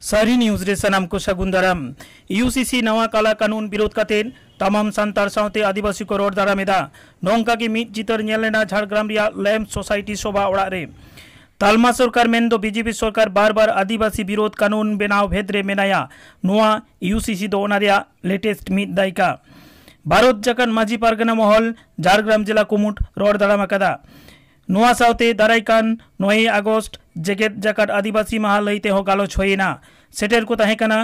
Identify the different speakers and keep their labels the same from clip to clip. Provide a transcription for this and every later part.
Speaker 1: सारी न्यूज रे सनाम को सगुन दाराम यूसीसी नवा काला कानून विरोध कतेन तमाम सांतार सावते आदिवासी को रोड दारामेदा नोंका की मिट जितर नेलेना झारग्राम रिया लैम्प सोसाइटी सोभा ओड़ा रे तालमा सरकार मेन बीजेपी सरकार बार बार आदिवासी विरोध कानून बनाव भेद्रे मेनाया नोआ यूसीसी दो ओना लेटेस्ट मिट दायका भारत जाकान माजी पारगना महल झारग्राम जिला कुमुट रोड दारामाकादा नोआ सावते दारायकान 9 आगस्ट जेगेत जाकात आदिवासी माहा लईते हो गालोच होइना सेटेर को ताहेकाना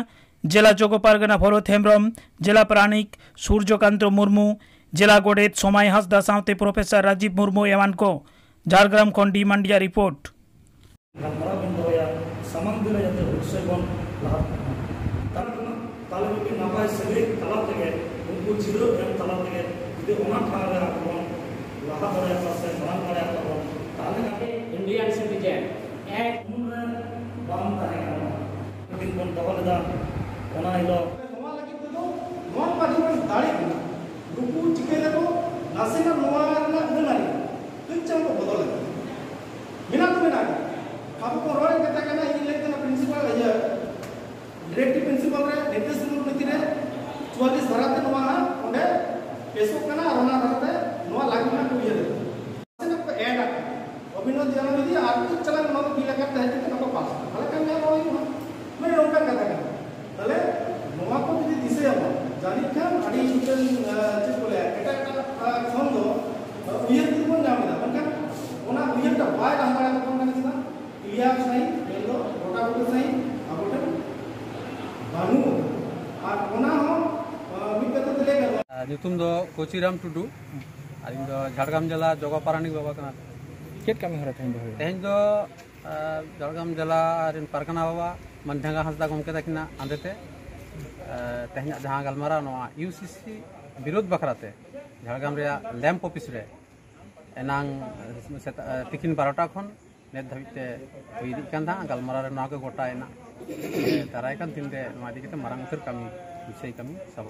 Speaker 1: जिला जोगो पारगना भरत हेम्ब्रम जिला प्राणिक सूर्यकांत मुर्मू जिला गोडेत सोमाय हासदा सावते प्रोफेसर राजीव मुर्मू एवान को झारग्राम खन डी मांडिया रिपोर्ट
Speaker 2: इंडियन सिटीजन एक
Speaker 3: बाम दिन बन दहलदा ओना हिलो नोआ लगी तो नोआ पार्टी दाड़ी रुकु चिकेले को नासेना नोआ ना गनारी किंचम को बदल मिना तो मिना अब को रोय कता कना इन लेते प्रिंसिपल है डायरेक्टिव प्रिंसिपल रे नीतीश नीति रे 44 धाराते नोआ ओंडे पेसो कना रोना धाराते नोआ लागना को ये नासेना को ऐड अभिनव दियाना यदि आर्थिक चलन नोक बिला करता है तो नको पास हले kan ना रोय मैं रोका कथा कना तले नोआ को यदि दिसे अब जानि खान आडी मिटन चे बोले एटा एटा खन दो उयर दिन बन नामदा बंका ओना उयर ता बाय दांगड़ा को कना छिना इलिया सही बेलो रोटा को सही अबोटे बानु आ ओना हो मिकत तले कर
Speaker 4: नितुम दो कोचिराम टुडू आलिन दो झारग्राम जिला जोगा पारानिक बाबा कना
Speaker 1: केट कमी हरा
Speaker 4: तेहन दो झारग्राम जिला रिन पारगना बाबा मनढंगा हासदा गमके तकिना आंदेते तेहन जहां गलमारा नोआ यूसीसी विरोध बखराते झारग्राम रे लैम्प ऑफिस रे एनांग तिकिन 12टा खन नेत धाबिते होइदि कान दा गलमारा रे नोआ के गोटा एना दाराय कान दिन रे नोआ दिकेते मारांग उतर कमी बिषय कमी सब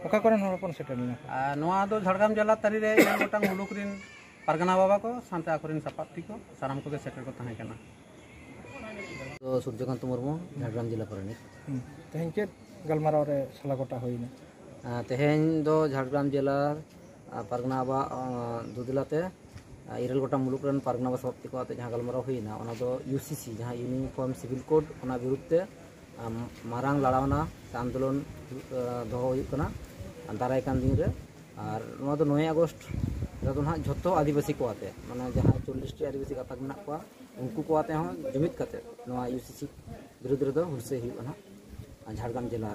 Speaker 1: ओका करन हरपन सेटलना
Speaker 4: नोआ दो झारग्राम जिला तारी रे गोटांग मुलुक रिन पारगना बाबा को सानते आखरिन सपाती को साराम को सेटर को ताहे कना
Speaker 5: तो सूर्यकांत मुर्मू झारग्राम जिला पारानिक
Speaker 1: तेहन के गलमारा रे सला गोटा होइना
Speaker 5: तेहन दो झारग्राम जिला पारगना बाबा दुदिलाते इरल गोटा मुलुक रन पारगना बाबा सपाती को आते जहां गलमारा होइना ओना दो यूसीसी जहां यूनिफॉर्म सिविल कोड ओना विरुद्धते मारांग लड़ावना आंदोलन दो हुई कना दाराय कान दिन रे और नोआ दो 9 आगस्ट रदो ना झोतो आदिवासी को आते माने जहां 40 टी आदिवासी गातक मेना को उनको को आते हम जुमित करते नोआ यूसीसी विरुद्ध रे दो हुलसे ही ना झारग्राम जिला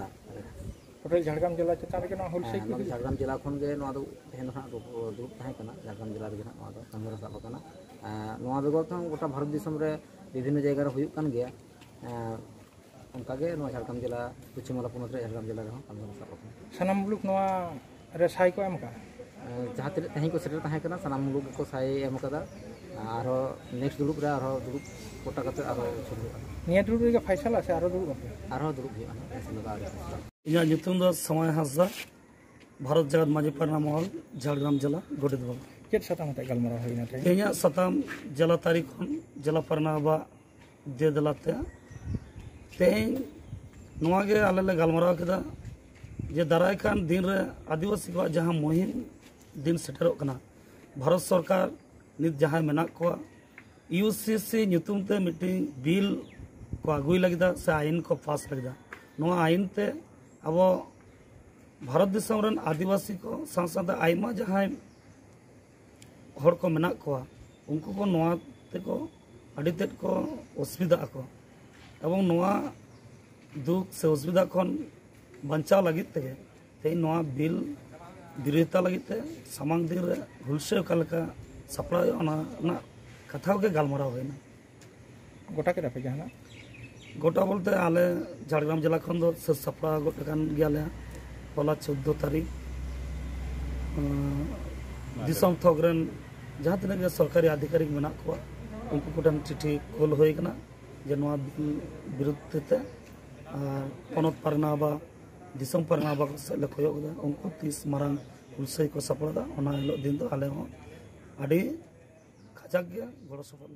Speaker 1: टोटल झारग्राम जिला चेता रे ना हुलसे
Speaker 5: की झारग्राम जिला खन गे नोआ दो तेहन ना दुप ताहे कना झारग्राम जिला रे नोआ दो संघर्ष साब कना नोआ बेगो तो गोटा भारत दिसम रे विभिन्न जगह रे हुयु कन गया उनका गे नोआ झारग्राम जिला पश्चिम माला पुनत रे झारग्राम जिला रे संघर्ष साब कना
Speaker 1: सनम मुलुक नोआ रे साई को एम का
Speaker 5: जहाँ तेहन को सेटर ताहे कना सनाम लोग को साई एम कदा आरो नेक्स्ट दुरुप रे आरो दुरुप कोटा कते आरो शुरू
Speaker 1: निया दुरुप रे फैसला से आरो दुरुप
Speaker 5: हुआ फैसला
Speaker 3: इया नितुम दो समय हासदा भारत जगत माजी पारना महल झारग्राम जिला गोडेत बाबा
Speaker 1: केट सताम ते गलमारा होइना थे
Speaker 3: इया सताम जिला तारीख जिला पारना बाबा दे दलाते तेहन नोआ गे आले ले गलमारा केदा जे दाराय खान दिन रे आदिवासी को जहां मुहिम दिन सेटरों कना भारत सरकार नित जहां मेना को यूसीसी नुतुम ते मीटिंग बिल को आगुई लगिदा से आईन को पास लगिदा नोआ आईन ते अब भारत दिसम रन आदिवासी को सांसद आइमा जहां हर को मेना को उनको को नोआ ते को अडी तेट को असुविधा को एवं नोआ दुख से असुविधा खन बचाव लगे ते नोआ बिल विरोधिता लगे सामांग दिन रे हुलसे का सपड़ा कथा के गलमारा होना
Speaker 1: गोटा के रफे जहां
Speaker 3: गोटा बोलते आले झारग्राम जिला खन दो सपड़ा गोटान गयाले होला 14 तारीख दिसम थोगरन जहां तने सरकारी अधिकारी मेना को उनको कोटन चिट्ठी कोल होय कना जे नोआ बिल विरुद्ध ते पनत पारना बा दिसम पारना बा से लखयो उनको 30 मारंग हुलसे को सपड़ा दिन दो आले हो अड़ी खजाक गया गड़ो सफल